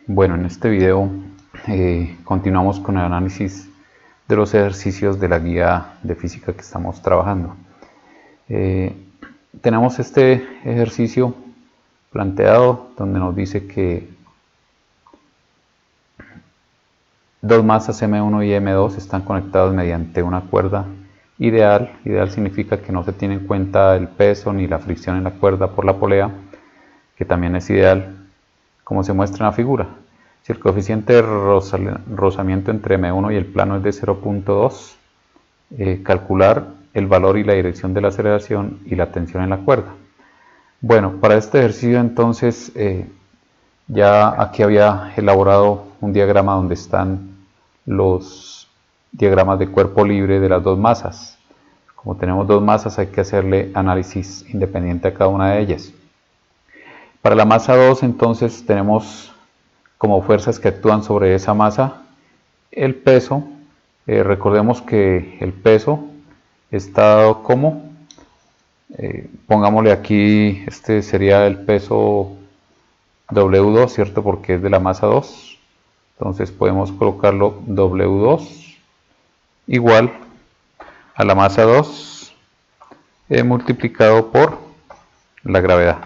Bueno, en este video continuamos con el análisis de los ejercicios de la guía de física que estamos trabajando. Tenemos este ejercicio planteado donde nos dice que dos masas M1 y M2 están conectadas mediante una cuerda ideal. Ideal significa que no se tiene en cuenta el peso ni la fricción en la cuerda por la polea, que también es ideal, como se muestra en la figura. Si el coeficiente de rozamiento entre M1 y el plano es de 0.2, calcular el valor y la dirección de la aceleración y la tensión en la cuerda. Bueno, para este ejercicio entonces ya aquí había elaborado un diagrama donde están los diagramas de cuerpo libre de las dos masas. Como tenemos dos masas, hay que hacerle análisis independiente a cada una de ellas. Para la masa 2 entonces tenemos como fuerzas que actúan sobre esa masa el peso. Recordemos que el peso está dado como, pongámosle aquí, este sería el peso W2, ¿cierto? Porque es de la masa 2. Entonces podemos colocarlo W2 igual a la masa 2 multiplicado por la gravedad.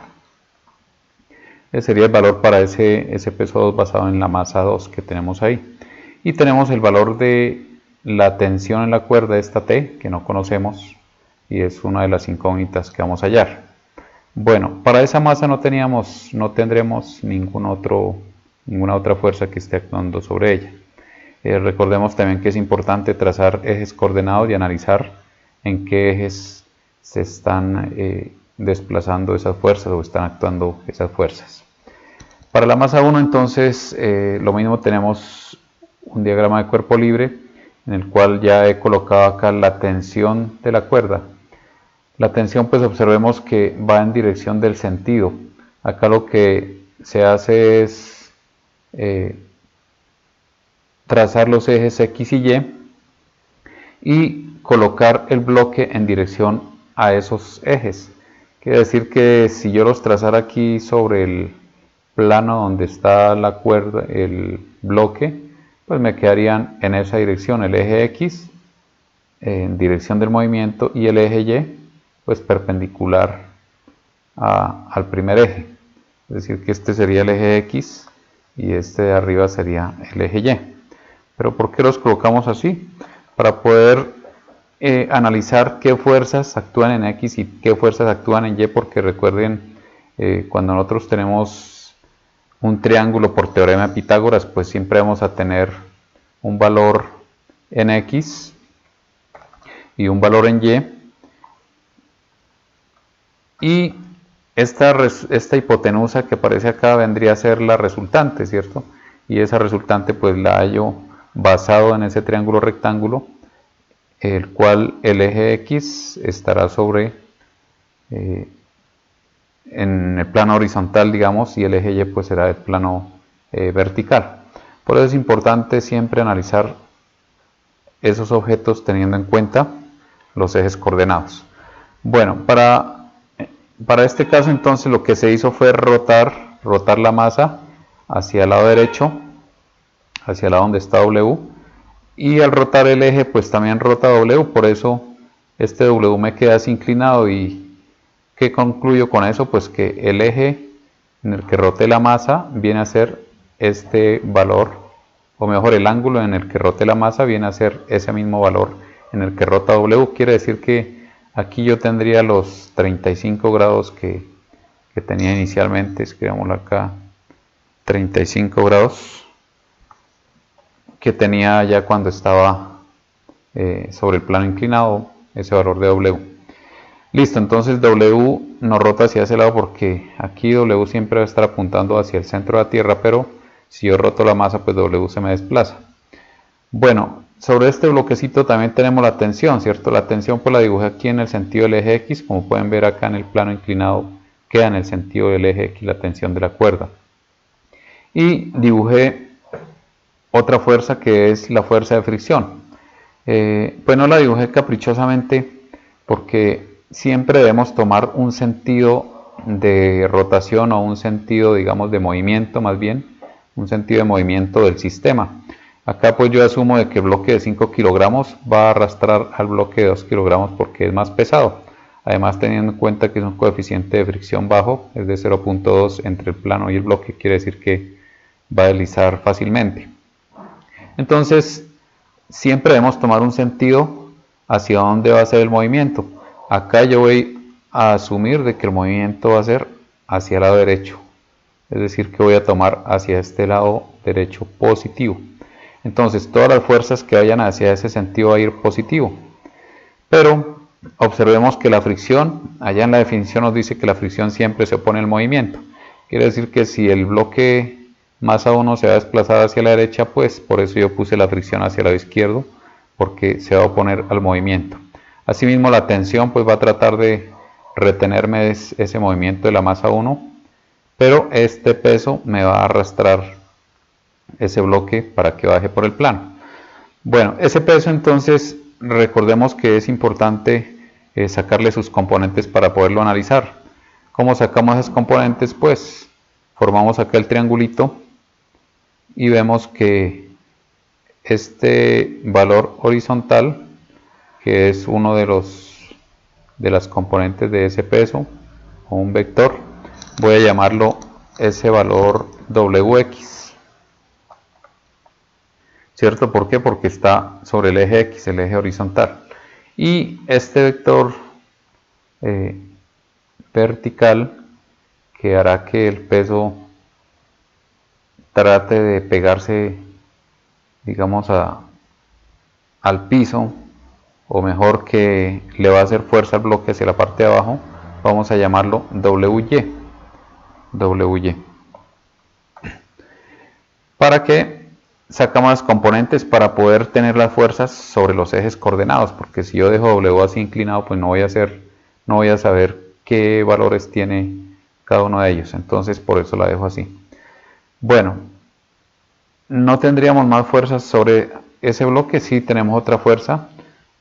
Ese sería el valor para ese peso 2 basado en la masa 2 que tenemos ahí. Y tenemos el valor de la tensión en la cuerda, esta T, que no conocemos, y es una de las incógnitas que vamos a hallar. Bueno, para esa masa no tendremos ninguna otra fuerza que esté actuando sobre ella. Recordemos también que es importante trazar ejes coordenados y analizar en qué ejes se están desplazando esas fuerzas o están actuando esas fuerzas. Para la masa 1 entonces lo mismo, tenemos un diagrama de cuerpo libre en el cual ya he colocado acá la tensión de la cuerda. La tensión, pues observemos que va en dirección del sentido. Acá lo que se hace es trazar los ejes X y Y colocar el bloque en dirección a esos ejes. Quiere decir que si yo los trazara aquí sobre el plano donde está la cuerda, el bloque, pues me quedarían en esa dirección el eje X en dirección del movimiento y el eje Y pues perpendicular al primer eje. Es decir, que este sería el eje X y este de arriba sería el eje Y. Pero ¿por qué los colocamos así? Para poder analizar qué fuerzas actúan en X y qué fuerzas actúan en Y, porque recuerden, cuando nosotros tenemos un triángulo por teorema de Pitágoras, pues siempre vamos a tener un valor en X y un valor en Y esta hipotenusa que aparece acá vendría a ser la resultante, ¿cierto? Y esa resultante pues la hallo basado en ese triángulo rectángulo, el cual el eje X estará sobre en el plano horizontal, digamos, y el eje Y pues será el plano vertical. Por eso es importante siempre analizar esos objetos teniendo en cuenta los ejes coordenados. Bueno, para este caso entonces lo que se hizo fue rotar la masa hacia el lado derecho, hacia el lado donde está W, y al rotar el eje pues también rota W, por eso este W me queda así inclinado. ¿Y qué concluyo con eso? Pues que el eje en el que rote la masa viene a ser este valor, o mejor, el ángulo en el que rote la masa viene a ser ese mismo valor en el que rota W. Quiere decir que aquí yo tendría los 35 grados que tenía inicialmente. Escribámoslo acá, 35 grados que tenía ya cuando estaba sobre el plano inclinado, ese valor de W. Listo, entonces W nos rota hacia ese lado porque aquí W siempre va a estar apuntando hacia el centro de la Tierra, pero si yo roto la masa, pues W se me desplaza. Bueno, sobre este bloquecito también tenemos la tensión, ¿cierto? La tensión pues la dibujé aquí en el sentido del eje X, como pueden ver acá en el plano inclinado queda en el sentido del eje X la tensión de la cuerda. Y dibujé otra fuerza que es la fuerza de fricción. Pues no la dibujé caprichosamente porque siempre debemos tomar un sentido de rotación o un sentido, digamos, de movimiento más bien, un sentido de movimiento del sistema. Acá pues yo asumo de que el bloque de 5 kilogramos va a arrastrar al bloque de 2 kilogramos porque es más pesado. Además, teniendo en cuenta que es un coeficiente de fricción bajo, es de 0.2 entre el plano y el bloque, quiere decir que va a deslizar fácilmente. Entonces, siempre debemos tomar un sentido hacia dónde va a ser el movimiento. Acá yo voy a asumir de que el movimiento va a ser hacia el lado derecho. Es decir, que voy a tomar hacia este lado derecho positivo. Entonces, todas las fuerzas que vayan hacia ese sentido va a ir positivo. Pero observemos que la fricción, allá en la definición nos dice que la fricción siempre se opone al movimiento. Quiere decir que si el bloque masa 1 se va a desplazar hacia la derecha, pues por eso yo puse la fricción hacia el lado izquierdo, porque se va a oponer al movimiento. Asimismo, la tensión pues va a tratar de retenerme ese movimiento de la masa 1, pero este peso me va a arrastrar ese bloque para que baje por el plano. Bueno, ese peso entonces recordemos que es importante sacarle sus componentes para poderlo analizar. ¿Cómo sacamos esos componentes? Pues formamos acá el triangulito y vemos que este valor horizontal, que es uno de las componentes de ese peso o un vector, voy a llamarlo ese valor Wx, ¿cierto? ¿Por qué? Porque está sobre el eje X, el eje horizontal, y este vector vertical, que hará que el peso trate de pegarse, digamos, al piso, o mejor que le va a hacer fuerza al bloque hacia la parte de abajo, vamos a llamarlo WY. ¿Para qué sacamos las componentes? Para poder tener las fuerzas sobre los ejes coordenados, porque si yo dejo W así inclinado, pues no voy a saber qué valores tiene cada uno de ellos. Entonces por eso la dejo así. Bueno, no tendríamos más fuerzas sobre ese bloque. Sí tenemos otra fuerza.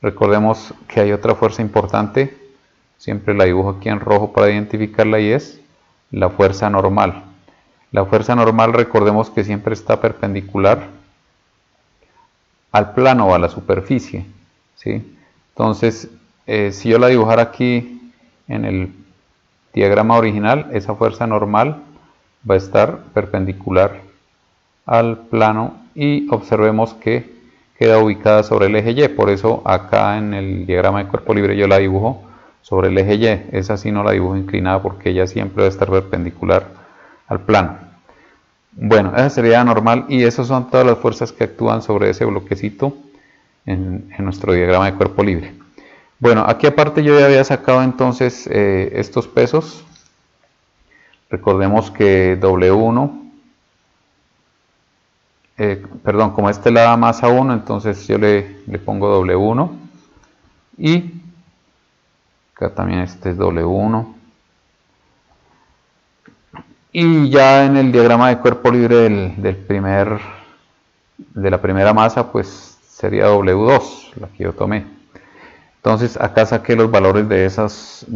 Recordemos que hay otra fuerza importante, siempre la dibujo aquí en rojo para identificarla, y es la fuerza normal. La fuerza normal, recordemos que siempre está perpendicular al plano o a la superficie, ¿sí? Entonces, si yo la dibujara aquí en el diagrama original, esa fuerza normal va a estar perpendicular al plano y observemos que queda ubicada sobre el eje Y. Por eso acá en el diagrama de cuerpo libre yo la dibujo sobre el eje Y. Esa sí no la dibujo inclinada porque ella siempre va a estar perpendicular al plano. Bueno, esa sería normal, y esas son todas las fuerzas que actúan sobre ese bloquecito en nuestro diagrama de cuerpo libre. Bueno, aquí aparte yo ya había sacado entonces estos pesos. Recordemos que W1, como este es la masa 1, entonces yo le pongo W1, y acá también este es W1. Y ya en el diagrama de cuerpo libre de la primera masa, pues sería W2, la que yo tomé. Entonces acá saqué los valores de esos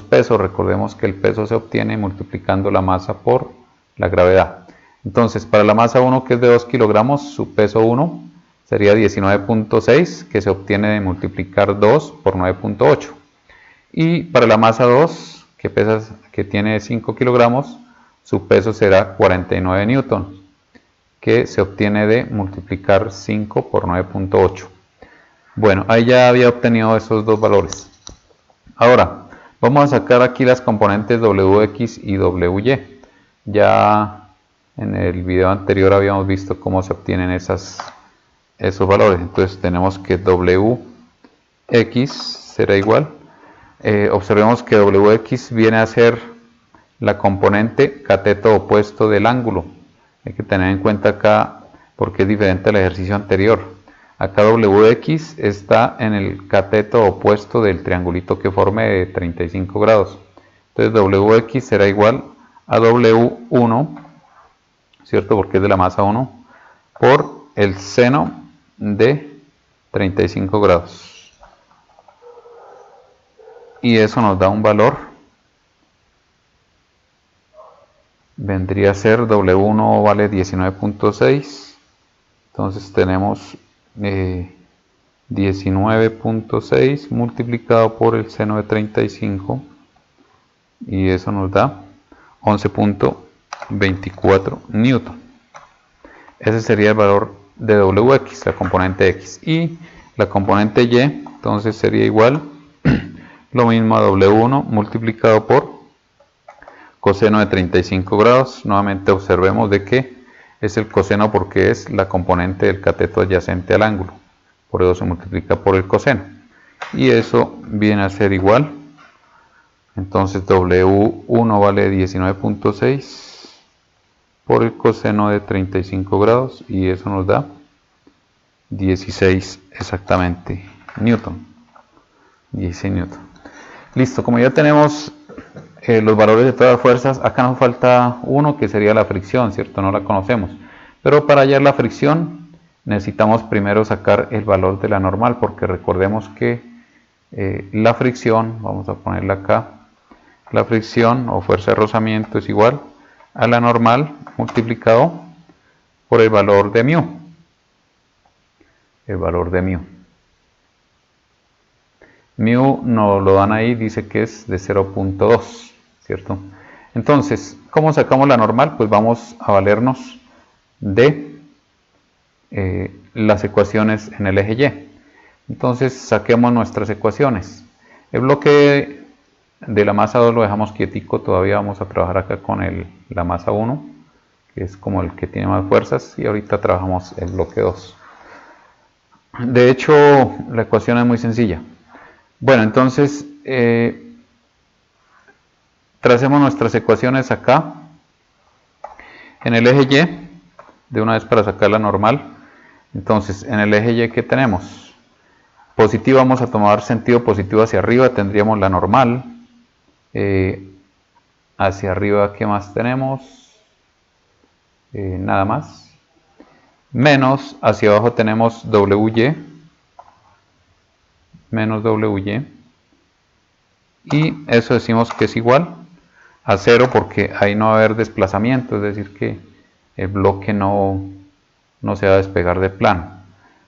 pesos. Recordemos que el peso se obtiene multiplicando la masa por la gravedad. Entonces para la masa 1, que es de 2 kilogramos, su peso 1 sería 19.6, que se obtiene de multiplicar 2 por 9.8. Y para la masa 2, que tiene 5 kilogramos, su peso será 49 newtons, que se obtiene de multiplicar 5 por 9.8. Bueno, ahí ya había obtenido esos dos valores. Ahora, vamos a sacar aquí las componentes Wx y Wy. Ya en el video anterior habíamos visto cómo se obtienen esos valores. Entonces tenemos que Wx será igual. Observemos que Wx viene a ser la componente cateto opuesto del ángulo. Hay que tener en cuenta acá porque es diferente al ejercicio anterior. Acá Wx está en el cateto opuesto del triangulito que forme de 35 grados. Entonces Wx será igual a W1, ¿cierto? Porque es de la masa 1, por el seno de 35 grados. Y eso nos da un valor vendría a ser W1 vale 19.6, entonces tenemos 19.6 multiplicado por el seno de 35 y eso nos da 11.24 newton. Ese sería el valor de Wx, la componente X, y la componente Y entonces sería igual lo mismo a W1 multiplicado por coseno de 35 grados. Nuevamente observemos de que es el coseno porque es la componente del cateto adyacente al ángulo, por eso se multiplica por el coseno, y eso viene a ser igual, entonces W1 vale 19.6 por el coseno de 35 grados y eso nos da 16 exactamente newton. 16 newton. Listo, como ya tenemos los valores de todas las fuerzas, acá nos falta uno que sería la fricción, ¿cierto? No la conocemos, pero para hallar la fricción necesitamos primero sacar el valor de la normal, porque recordemos que la fricción, vamos a ponerla acá, la fricción o fuerza de rozamiento es igual a la normal multiplicado por el valor de μ. El valor de μ. μ nos lo dan ahí, dice que es de 0.2, ¿cierto? Entonces, ¿cómo sacamos la normal? Pues vamos a valernos de las ecuaciones en el eje Y. Entonces, saquemos nuestras ecuaciones. El bloque de la masa 2 lo dejamos quietico, todavía vamos a trabajar acá con la masa 1, que es como el que tiene más fuerzas, y ahorita trabajamos el bloque 2. De hecho, la ecuación es muy sencilla. Bueno, entonces, tracemos nuestras ecuaciones acá, en el eje Y, de una vez para sacar la normal. Entonces, en el eje Y, ¿qué tenemos? Positivo, vamos a tomar sentido positivo hacia arriba, tendríamos la normal. Hacia arriba, ¿qué más tenemos? Nada más. Menos, hacia abajo tenemos WY, menos WY, y eso decimos que es igual a 0 porque ahí no va a haber desplazamiento, es decir que el bloque no se va a despegar del plano.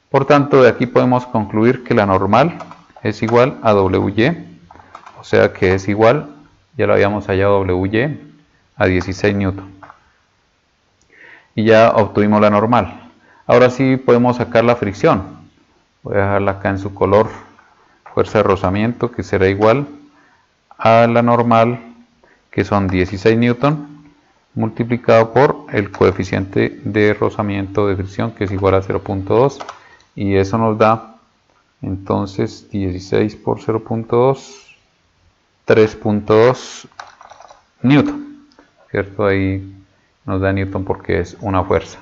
Por tanto, de aquí podemos concluir que la normal es igual a WY, o sea que es igual, ya lo habíamos hallado, WY a 16 newton. Y ya obtuvimos la normal. Ahora sí podemos sacar la fricción. Voy a dejarla acá en su color, fuerza de rozamiento, que será igual a la normal, que son 16 newton, multiplicado por el coeficiente de rozamiento de fricción, que es igual a 0.2, y eso nos da entonces 16 por 0.2, 3.2 newton, ¿cierto? Ahí nos da newton porque es una fuerza.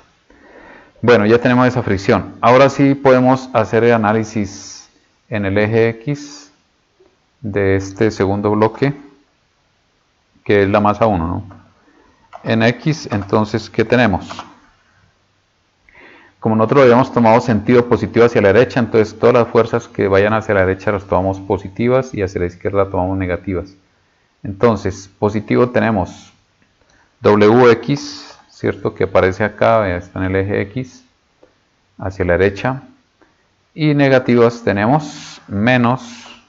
Bueno, ya tenemos esa fricción. Ahora sí podemos hacer el análisis en el eje X de este segundo bloque, que es la masa 1, ¿no? En X, entonces, ¿qué tenemos? Como nosotros habíamos tomado sentido positivo hacia la derecha, entonces todas las fuerzas que vayan hacia la derecha las tomamos positivas y hacia la izquierda tomamos negativas. Entonces, positivo tenemos WX, ¿cierto? Que aparece acá, está en el eje X, hacia la derecha. Y negativas tenemos menos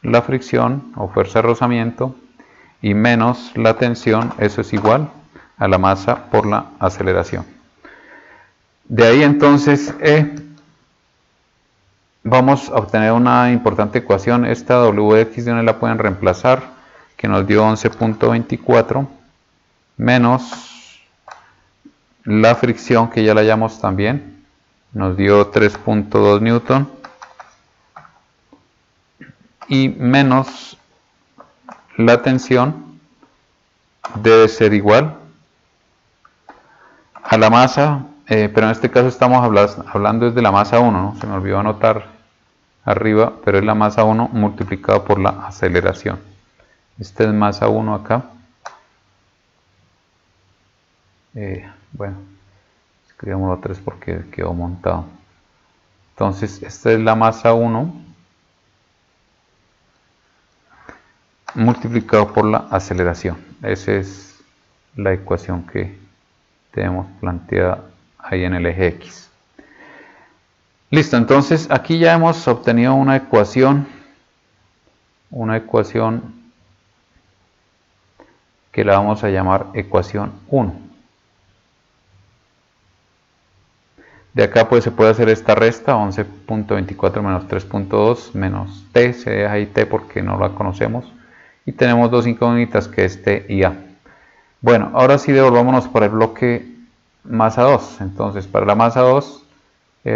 la fricción o fuerza de rozamiento y menos la tensión, eso es igual a la masa por la aceleración. De ahí entonces vamos a obtener una importante ecuación. Esta Wx de una la pueden reemplazar, que nos dio 11.24 menos la fricción, que ya la hallamos también, nos dio 3.2 newton, y menos la tensión debe ser igual a la masa, pero en este caso estamos hablando desde la masa 1, ¿no? Se me olvidó anotar arriba, pero es la masa 1 multiplicado por la aceleración. Esta es masa 1 acá. Bueno, escribámoslo 3 porque quedó montado. Entonces, esta es la masa 1 multiplicado por la aceleración. Ese es la ecuación que tenemos planteada ahí en el eje X. Listo, entonces aquí ya hemos obtenido una ecuación que la vamos a llamar ecuación 1. De acá pues se puede hacer esta resta, 11.24 menos 3.2 menos t, se deja ahí t porque no la conocemos, y tenemos dos incógnitas que es t y a. Bueno, ahora sí devolvámonos para el bloque masa 2. Entonces para la masa 2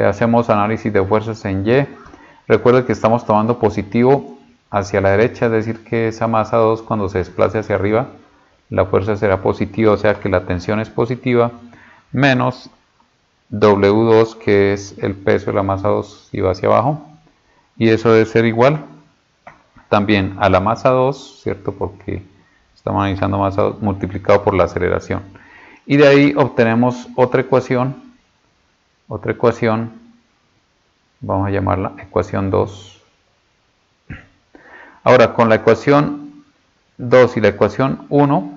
hacemos análisis de fuerzas en Y. Recuerden que estamos tomando positivo hacia la derecha, es decir que esa masa 2 cuando se desplace hacia arriba la fuerza será positiva, o sea que la tensión es positiva, menos W2 que es el peso de la masa 2 si va hacia abajo, y eso debe ser igual también a la masa 2, ¿cierto? Porque estamos analizando masa 2 multiplicado por la aceleración. Y de ahí obtenemos otra ecuación, vamos a llamarla ecuación 2. Ahora con la ecuación 2 y la ecuación 1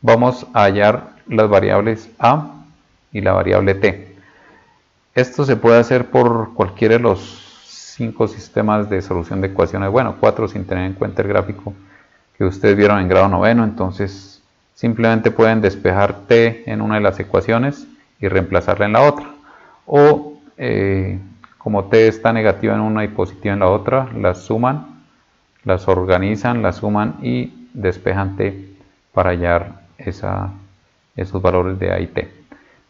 vamos a hallar las variables a y la variable t. Esto se puede hacer por cualquiera de los 5 sistemas de solución de ecuaciones, bueno, 4 sin tener en cuenta el gráfico que ustedes vieron en grado noveno. Entonces simplemente pueden despejar t en una de las ecuaciones y reemplazarla en la otra, o como t está negativa en una y positiva en la otra, las suman, las organizan, las suman y despejan t para hallar esos valores de a y t.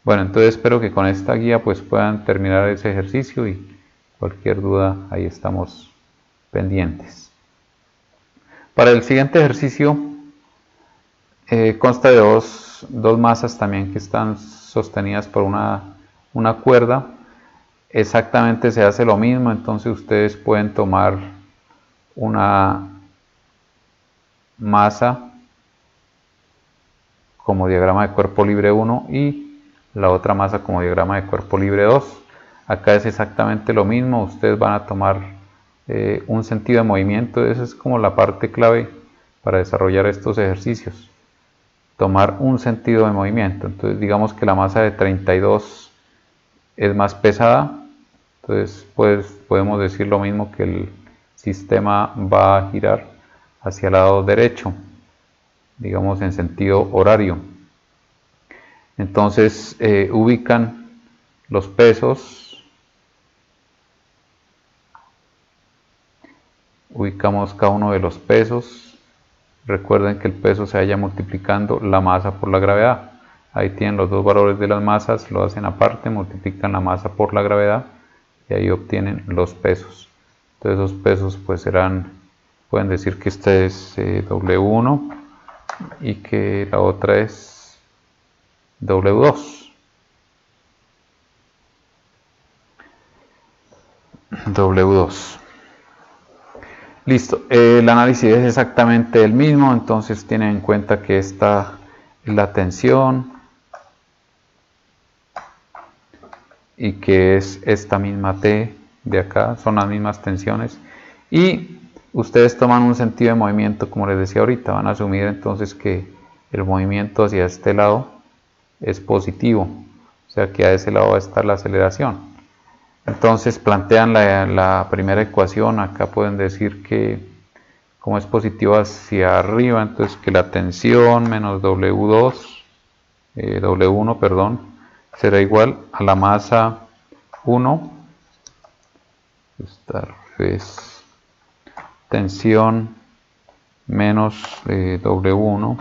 Bueno, entonces espero que con esta guía pues puedan terminar ese ejercicio, y cualquier duda ahí estamos pendientes. Para el siguiente ejercicio consta de dos masas también que están sostenidas por una cuerda. Exactamente se hace lo mismo, entonces ustedes pueden tomar una masa como diagrama de cuerpo libre 1 y la otra masa como diagrama de cuerpo libre 2. Acá es exactamente lo mismo, ustedes van a tomar un sentido de movimiento. Esa es como la parte clave para desarrollar estos ejercicios, tomar un sentido de movimiento. Entonces digamos que la masa de 32 es más pesada, entonces pues podemos decir lo mismo, que el sistema va a girar hacia el lado derecho, digamos en sentido horario. Entonces ubican los pesos, ubicamos cada uno de los pesos. Recuerden que el peso se halla multiplicando la masa por la gravedad. Ahí tienen los dos valores de las masas, lo hacen aparte, multiplican la masa por la gravedad y ahí obtienen los pesos. Entonces esos pesos pues serán, pueden decir que esta es W1 y que la otra es W2. W2. Listo, el análisis es exactamente el mismo, entonces tienen en cuenta que esta es la tensión y que es esta misma T de acá, son las mismas tensiones, y ustedes toman un sentido de movimiento, como les decía ahorita, van a asumir entonces que el movimiento hacia este lado es positivo, o sea que a ese lado va a estar la aceleración. Entonces plantean la primera ecuación. Acá pueden decir que como es positivo hacia arriba, entonces que la tensión menos W1, perdón, será igual a la masa 1, está al revés, tensión menos W1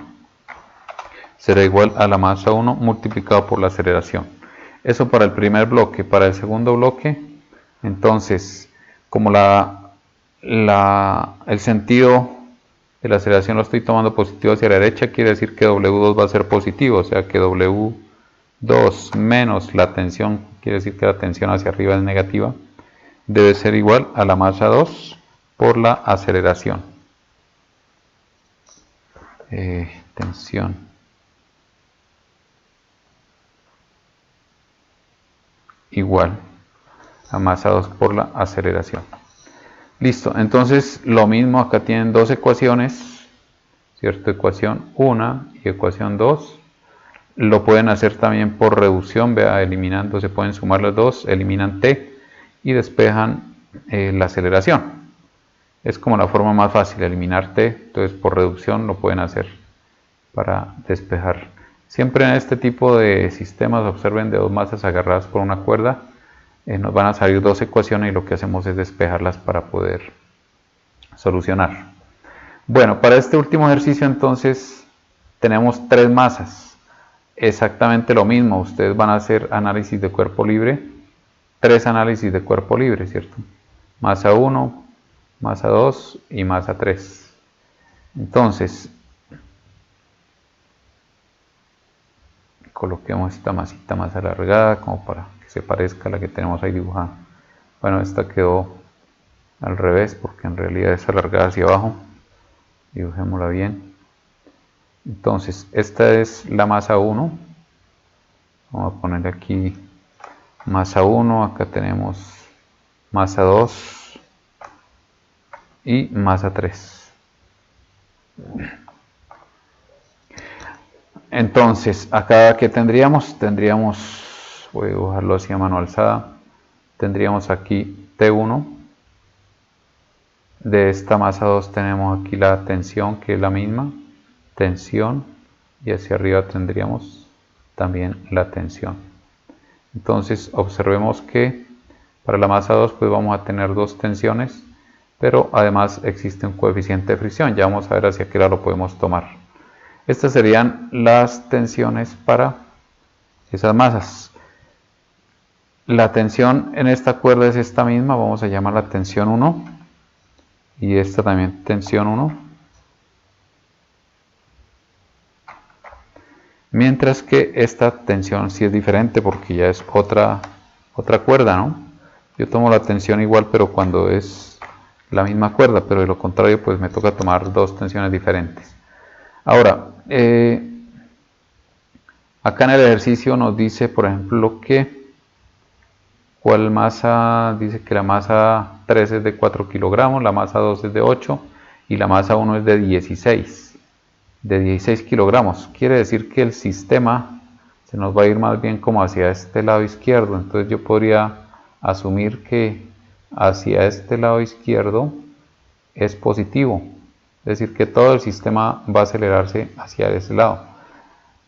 será igual a la masa 1 multiplicado por la aceleración. Eso para el primer bloque. Para el segundo bloque, entonces, como el sentido de la aceleración lo estoy tomando positivo hacia la derecha, quiere decir que W2 va a ser positivo, o sea que W2 menos la tensión, quiere decir que la tensión hacia arriba es negativa, debe ser igual a la masa 2 por la aceleración. Tensión igual a masa 2 por la aceleración. Listo, entonces lo mismo, acá tienen dos ecuaciones, ¿cierto? Ecuación 1 y ecuación 2. Lo pueden hacer también por reducción, vea, eliminando, se pueden sumar los dos, eliminan t y despejan la aceleración. Es como la forma más fácil, eliminar t, entonces por reducción lo pueden hacer para despejar. Siempre en este tipo de sistemas, observen, de dos masas agarradas por una cuerda, nos van a salir dos ecuaciones y lo que hacemos es despejarlas para poder solucionar. Bueno, para este último ejercicio entonces tenemos tres masas. Exactamente lo mismo, ustedes van a hacer análisis de cuerpo libre, tres análisis de cuerpo libre, ¿cierto? Masa 1, masa 2 y masa 3. Entonces, coloquemos esta masita más alargada como para que se parezca a la que tenemos ahí dibujada. Bueno, esta quedó al revés porque en realidad es alargada hacia abajo. Dibujémosla bien. Entonces, esta es la masa 1. Vamos a ponerle aquí masa 1. Acá tenemos masa 2 y masa 3. Entonces, acá ¿qué tendríamos? Voy a dibujarlo así a mano alzada. Tendríamos aquí T1. De esta masa 2 tenemos aquí la tensión, que es la misma. Tensión, y hacia arriba tendríamos también la tensión. Entonces observemos que para la masa 2 pues vamos a tener dos tensiones, pero además existe un coeficiente de fricción. Ya vamos a ver hacia qué lado lo podemos tomar. Estas serían las tensiones para esas masas. La tensión en esta cuerda es esta misma, vamos a llamarla tensión 1, y esta también tensión 1. Mientras que esta tensión sí es diferente porque ya es otra cuerda, ¿no? Yo tomo la tensión igual, pero cuando es la misma cuerda, pero de lo contrario, pues me toca tomar dos tensiones diferentes. Ahora, acá en el ejercicio nos dice, por ejemplo, que cuál masa, dice que la masa 3 es de 4 kilogramos, la masa 2 es de 8 y la masa 1 es de 16 kilogramos. Quiere decir que el sistema se nos va a ir más bien como hacia este lado izquierdo. Entonces yo podría asumir que hacia este lado izquierdo es positivo. Es decir, que todo el sistema va a acelerarse hacia ese lado.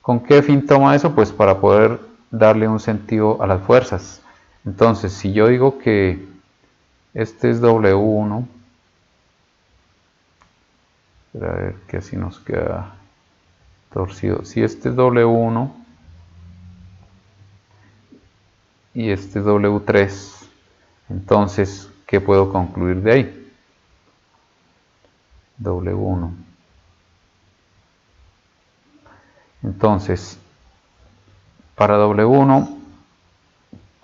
¿Con qué fin toma eso? Pues para poder darle un sentido a las fuerzas. Entonces, si yo digo que este es W1, a ver que así nos queda torcido. Si este es W1 y este es W3, entonces, ¿qué puedo concluir de ahí? W1. Entonces, para W1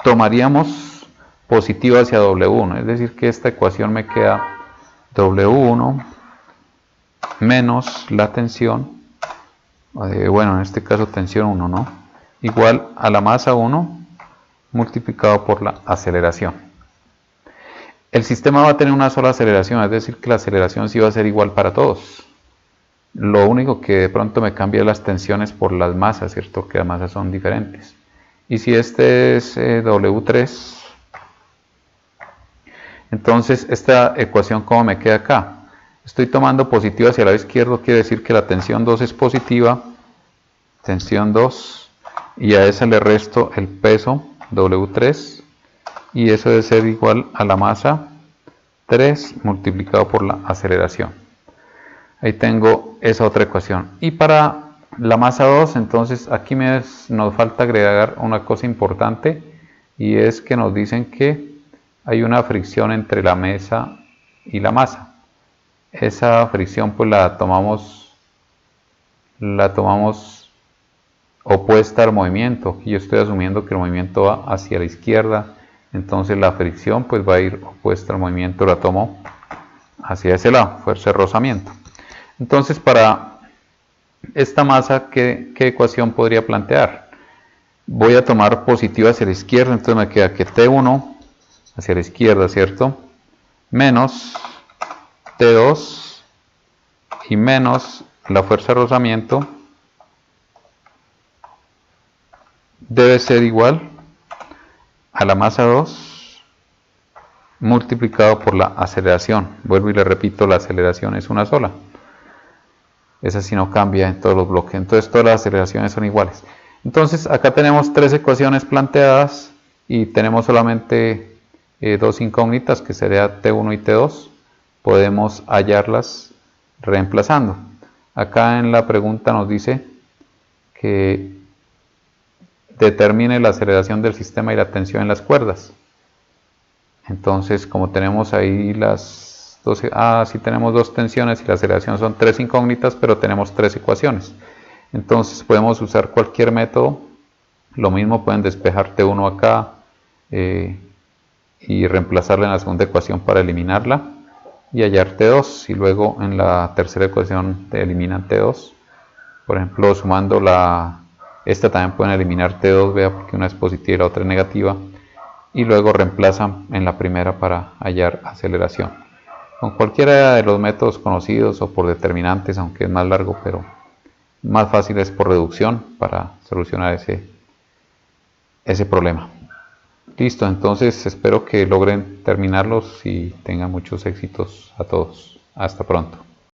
tomaríamos positivo hacia W1, es decir, que esta ecuación me queda W1 menos la tensión, bueno, en este caso tensión 1, ¿no? Igual a la masa 1 multiplicado por la aceleración. El sistema va a tener una sola aceleración, es decir, que la aceleración sí va a ser igual para todos. Lo único que de pronto me cambia las tensiones por las masas, ¿cierto? Que las masas son diferentes. Y si este es W3, entonces esta ecuación, ¿cómo me queda acá? Estoy tomando positivo hacia el lado izquierdo, quiere decir que la tensión 2 es positiva, tensión 2, y a esa le resto el peso W3, y eso debe ser igual a la masa 3 multiplicado por la aceleración. Ahí tengo esa otra ecuación. Y para la masa 2, entonces aquí nos falta agregar una cosa importante, y es que nos dicen que hay una fricción entre la mesa y la masa. Esa fricción pues la tomamos opuesta al movimiento. Aquí yo estoy asumiendo que el movimiento va hacia la izquierda, entonces la fricción pues va a ir opuesta al movimiento, la tomo hacia ese lado, fuerza de rozamiento. Entonces para esta masa, ¿qué ecuación podría plantear? Voy a tomar positivo hacia la izquierda, entonces me queda que T1 hacia la izquierda, ¿cierto? Menos T2 y menos la fuerza de rozamiento debe ser igual a la masa 2 multiplicado por la aceleración. Vuelvo y le repito, la aceleración es una sola. Esa sí no cambia en todos los bloques. Entonces todas las aceleraciones son iguales. Entonces acá tenemos tres ecuaciones planteadas y tenemos solamente dos incógnitas, que sería T1 y T2. Podemos hallarlas reemplazando. Acá en la pregunta nos dice que determine la aceleración del sistema y la tensión en las cuerdas. Entonces, como tenemos ahí las dos, sí tenemos dos tensiones y la aceleración son tres incógnitas, pero tenemos tres ecuaciones. Entonces podemos usar cualquier método. Lo mismo, pueden despejar T1 acá y reemplazarla en la segunda ecuación para eliminarla y hallar T2, y luego en la tercera ecuación eliminan T2. Por ejemplo, sumando esta también pueden eliminar T2, vea, porque una es positiva y la otra es negativa, y luego reemplazan en la primera para hallar aceleración. Con cualquiera de los métodos conocidos o por determinantes, aunque es más largo, pero más fácil es por reducción para solucionar ese problema. Listo, entonces espero que logren terminarlos y tengan muchos éxitos a todos. Hasta pronto.